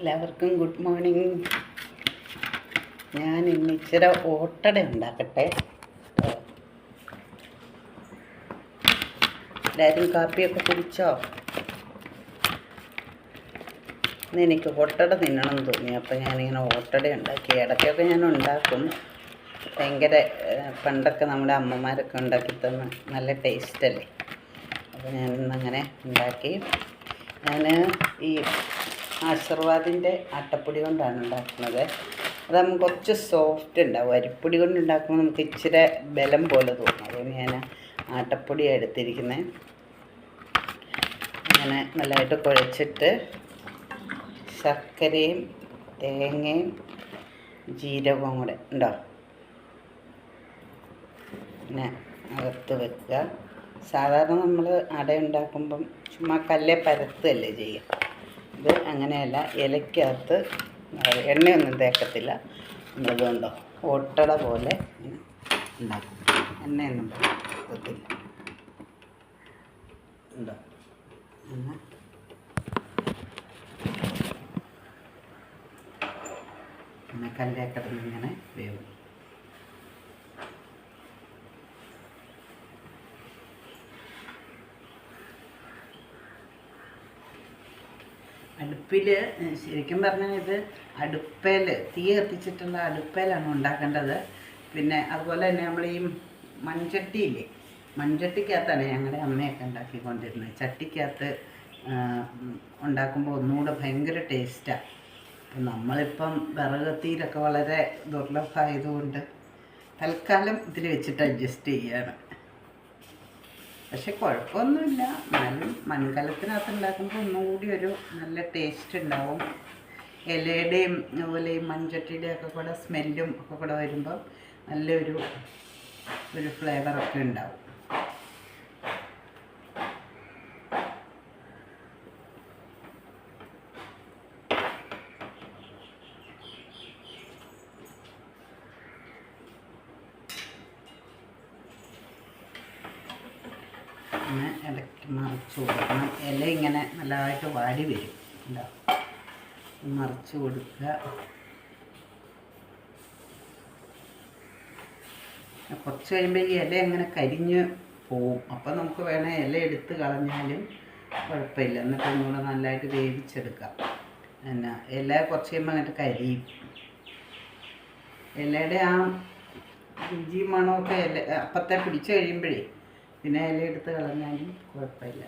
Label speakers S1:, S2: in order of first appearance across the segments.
S1: എല്ലാവർക്കും good morning. ഞാൻ ഇന്ന് ഇച്ചിരി ഓട്ടട ഉണ്ടാക്കട്ടെ. എല്ലാവരും കാപ്പിയൊക്കെ കുടിച്ചോ? ഇന്ന് എനിക്ക് ഓട്ടട തിന്നണം തോന്നി, അപ്പോൾ ഞാനിങ്ങനെ ഓട്ടട ഉണ്ടാക്കി. ഇടയ്ക്കൊക്കെ ഞാൻ ഉണ്ടാക്കും. ഭയങ്കര പണ്ടൊക്കെ നമ്മുടെ അമ്മമാരൊക്കെ ഉണ്ടാക്കി തന്ന നല്ല ടേസ്റ്റല്ലേ. അപ്പോൾ ഞാനിന്നങ്ങനെ ഉണ്ടാക്കി. ഞാൻ ഈ ആശീർവാദിൻ്റെ ആട്ടപ്പൊടി കൊണ്ടാണ് ഉണ്ടാക്കുന്നത്. അതാകുമ്പോൾ കുറച്ച് സോഫ്റ്റ് ഉണ്ടാവും. അരിപ്പൊടി കൊണ്ട് ഉണ്ടാക്കുമ്പോൾ നമുക്ക് ഇച്ചിരി ബലം പോലെ തോന്നും. അതുകൊണ്ട് ഞാൻ ആട്ടപ്പൊടിയാണ് എടുത്തിരിക്കുന്നത്. അങ്ങനെ നല്ലതായിട്ട് കുഴച്ചിട്ട് ശർക്കരയും തേങ്ങയും ജീരകവും കൂടെ ഉണ്ടോ പിന്നെ അകത്ത് വെക്കുക. സാധാരണ നമ്മൾ അട ഉണ്ടാക്കുമ്പം ചുമ്മാ കല്ലേ പരത്തല്ലേ ചെയ്യുക. ഇത് അങ്ങനെയല്ല, ഇലയ്ക്കകത്ത് എണ്ണയൊന്നും തേക്കത്തില്ല. നമ്മളിതുണ്ടോ ഓട്ടട പോലെ ഉണ്ടാക്കും. എണ്ണയൊന്നും തേക്കത്തില്ല. ഉണ്ടോ പിന്നെ കല്ലേക്കടന്ന് ഇങ്ങനെ വേവും. അടുപ്പിൽ ശരിക്കും പറഞ്ഞാൽ ഇത് അടുപ്പേൽ തീ കത്തിച്ചിട്ടുള്ള അടുപ്പേലാണ് ഉണ്ടാക്കേണ്ടത്. പിന്നെ അതുപോലെ തന്നെ നമ്മൾ ഈ മൺചട്ടിയില്ലേ, മൺചട്ടിക്കകത്താണ് ഞങ്ങളുടെ അമ്മയൊക്കെ ഉണ്ടാക്കിക്കൊണ്ടിരുന്നത്. ചട്ടിക്കകത്ത് ഉണ്ടാക്കുമ്പോൾ ഒന്നുകൂടെ ഭയങ്കര ടേസ്റ്റാണ്. അപ്പം നമ്മളിപ്പം വിറകത്തിയിലൊക്കെ വളരെ ദുർലഭമായതുകൊണ്ട് തൽക്കാലം ഇതിൽ വെച്ചിട്ട് അഡ്ജസ്റ്റ് ചെയ്യുകയാണ്. പക്ഷെ കുഴപ്പമൊന്നുമില്ല. എന്നാലും മൺകലത്തിനകത്ത് ഉണ്ടാക്കുമ്പോൾ ഒന്നുകൂടി ഒരു നല്ല ടേസ്റ്റ് ഉണ്ടാവും. ഇലയുടെയും അതുപോലെ ഈ മൺചട്ടിയുടെയും ഒക്കെ കൂടെ സ്മെല്ലും ഒക്കെ കൂടെ വരുമ്പം നല്ലൊരു ഫ്ലേവറൊക്കെ ഉണ്ടാവും. അങ്ങനെ ഇടയ്ക്ക് മറിച്ച് കൊടുക്കണം. ഇല ഇങ്ങനെ നല്ലതായിട്ട് വാടി വരും. അല്ല, മറിച്ച് കൊടുക്കുക. കുറച്ച് കഴിയുമ്പോൾ ഈ ഇല അങ്ങനെ കരിഞ്ഞ് പോവും. അപ്പം നമുക്ക് വേണേൽ ഇല എടുത്ത് കളഞ്ഞാലും കുഴപ്പമില്ല. എന്നിട്ട് ഒന്നുകൂടെ നല്ലതായിട്ട് വേവിച്ചെടുക്കാം. പിന്നെ ഇല കുറച്ച് കഴിയുമ്പോൾ അങ്ങോട്ട് കരിയും. ഇലയുടെ ആ രുചി മണമൊക്കെ അപ്പത്തെ പിടിച്ച് കഴിയുമ്പോഴേ പിന്നെ ഇല എടുത്ത് കളഞ്ഞാലും കുഴപ്പമില്ല.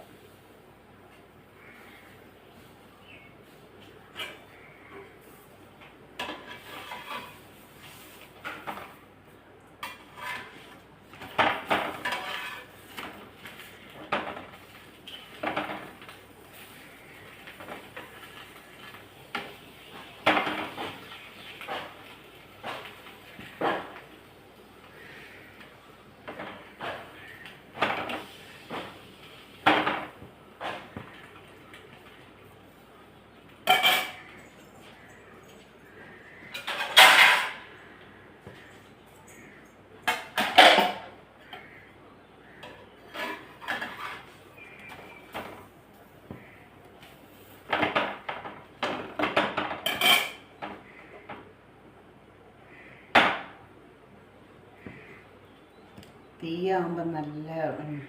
S1: തീയാകുമ്പോൾ നല്ല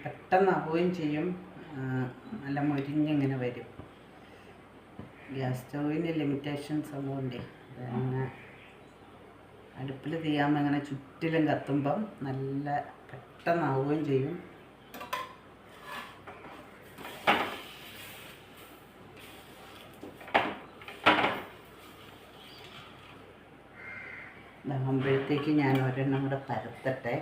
S1: പെട്ടെന്നാവുകയും ചെയ്യും. നല്ല മൊരിഞ്ഞിങ്ങനെ വരും. ഗ്യാസ് സ്റ്റൗവിന് ലിമിറ്റേഷൻസ് ഒന്നുകൊണ്ടേ പിന്നെ അടുപ്പിൽ തീയാകുമ്പോൾ ഇങ്ങനെ ചുറ്റിലും കത്തുമ്പം നല്ല പെട്ടെന്നാവുകയും ചെയ്യും. ഇതാകുമ്പോഴത്തേക്ക് ഞാൻ ഒരെണ്ണം കൂടെ പരത്തട്ടെ.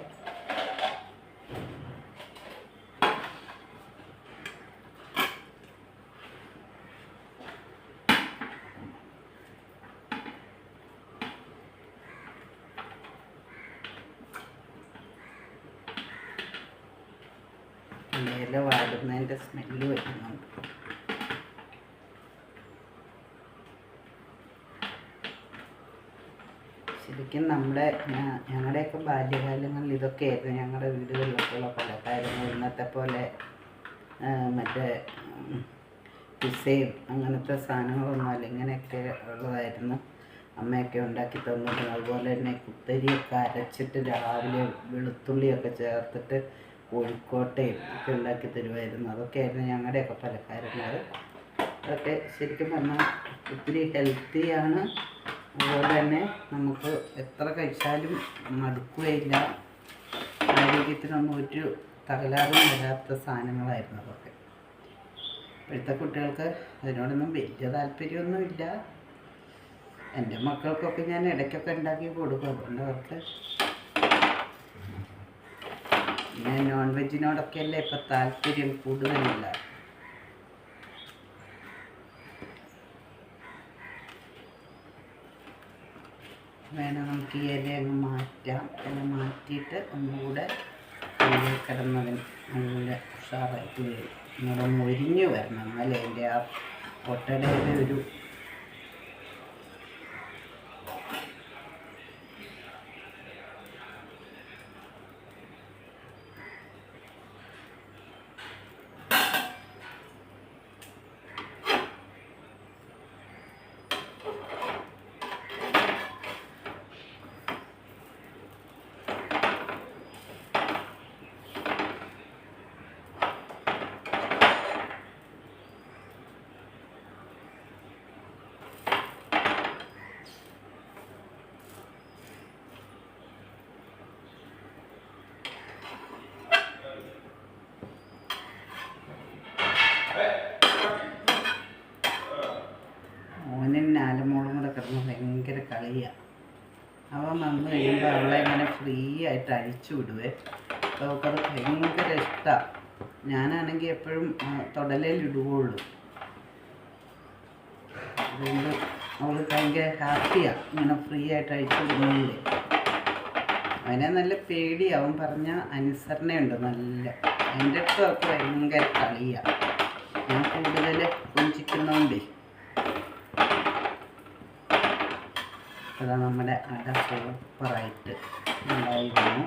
S1: ഇല വാടുന്നതിൻ്റെ സ്മെല്ല് വരുന്നുണ്ട്. ശരിക്കും ഞങ്ങളുടെയൊക്കെ ബാല്യകാലങ്ങളിൽ ഇതൊക്കെയായിരുന്നു ഞങ്ങളുടെ വീടുകളിലൊക്കെയുള്ള പലഹാരങ്ങൾ. ഇന്നത്തെ പോലെ മറ്റേ പിസയും അങ്ങനത്തെ സാധനങ്ങളൊന്നുമല്ല, ഇങ്ങനെയൊക്കെ ഉള്ളതായിരുന്നു അമ്മയൊക്കെ ഉണ്ടാക്കി തന്നത്. അതുപോലെ തന്നെ കുത്തരിയൊക്കെ അരച്ചിട്ട് രാവിലെ വെളുത്തുള്ളിയൊക്കെ ചേർത്തിട്ട് കോഴിക്കോട്ടയും ഒക്കെ ഉണ്ടാക്കി തരുമായിരുന്നു. അതൊക്കെയായിരുന്നു ഞങ്ങളുടെയൊക്കെ പലഹാരങ്ങൾ. അതൊക്കെ ശരിക്കും പറഞ്ഞാൽ ഒത്തിരി ഹെൽത്തിയാണ്. അതുപോലെ തന്നെ നമുക്ക് എത്ര കഴിച്ചാലും മടുക്കുകയില്ല. ആരോഗ്യത്തിനൊന്നും ഒരു തകരാറും വരാത്ത സാധനങ്ങളായിരുന്നു അതൊക്കെ. ഇപ്പോഴത്തെ കുട്ടികൾക്ക് അതിനോടൊന്നും വലിയ താല്പര്യമൊന്നുമില്ല. എൻ്റെ മക്കൾക്കൊക്കെ ഞാൻ ഇടയ്ക്കൊക്കെ ഉണ്ടാക്കി കൊടുക്കും. അതുകൊണ്ട് അവർക്ക് പിന്നെ നോൺ വെജിനോടൊക്കെയല്ലേ ഇപ്പം താല്പര്യം കൂടുതലില്ല. വേണം നമുക്ക് ഈ ഇല അങ്ങ് മാറ്റാം. ഇല മാറ്റിയിട്ട് ഒന്നുകൂടെ കിടന്നതിന് നല്ല ഉഷാറായിട്ട് വരും. നമ്മുടെ മൊരിഞ്ഞ് വരണം, എന്നാലേ അതിൻ്റെ ആ ഒട്ടടയുടെ ഒരു നാലുമോളും കൂടെ കിടന്ന് ഭയങ്കര കളിയാണ്. അവൻ വന്നു കഴിയുമ്പോൾ അവളെ ഇങ്ങനെ ഫ്രീ ആയിട്ട് അഴിച്ചു വിടുവേ. അപ്പോൾ അവൾക്കത് ഭയങ്കര ഇഷ്ടമാണ്. ഞാനാണെങ്കിൽ എപ്പോഴും തൊടലയിലിടുകയുള്ളൂ. അതുകൊണ്ട് അവൾ ഭയങ്കര ഹാപ്പിയാണ് ഇങ്ങനെ ഫ്രീ ആയിട്ട് അഴിച്ചു വിടുന്നതിൻ്റെ. അവനെ നല്ല പേടിയാവും, പറഞ്ഞ അനുസരണയുണ്ട് നല്ല. എൻ്റെ അടുത്ത് അവൾക്ക് ഭയങ്കര കളിയാണ്. ഞാൻ കൂടുതൽ കൊഞ്ചിക്കുന്നതുകൊണ്ടേ. അതാ നമ്മുടെ അട സൂപ്പറായിട്ട് ഉണ്ടായിരുന്നു.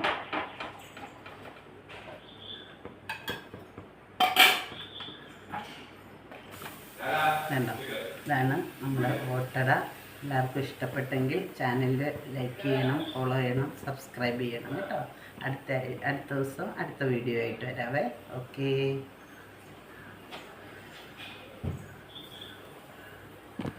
S1: വേണ്ട, ഇതാണ് നമ്മുടെ ഓട്ടട. എല്ലാവർക്കും ഇഷ്ടപ്പെട്ടെങ്കിൽ ചാനലിൽ ലൈക്ക് ചെയ്യണം, ഫോളോ ചെയ്യണം, സബ്സ്ക്രൈബ് ചെയ്യണം കേട്ടോ. അടുത്ത ദിവസം അടുത്ത വീഡിയോ ആയിട്ട് വരാവേ. ഓക്കേ.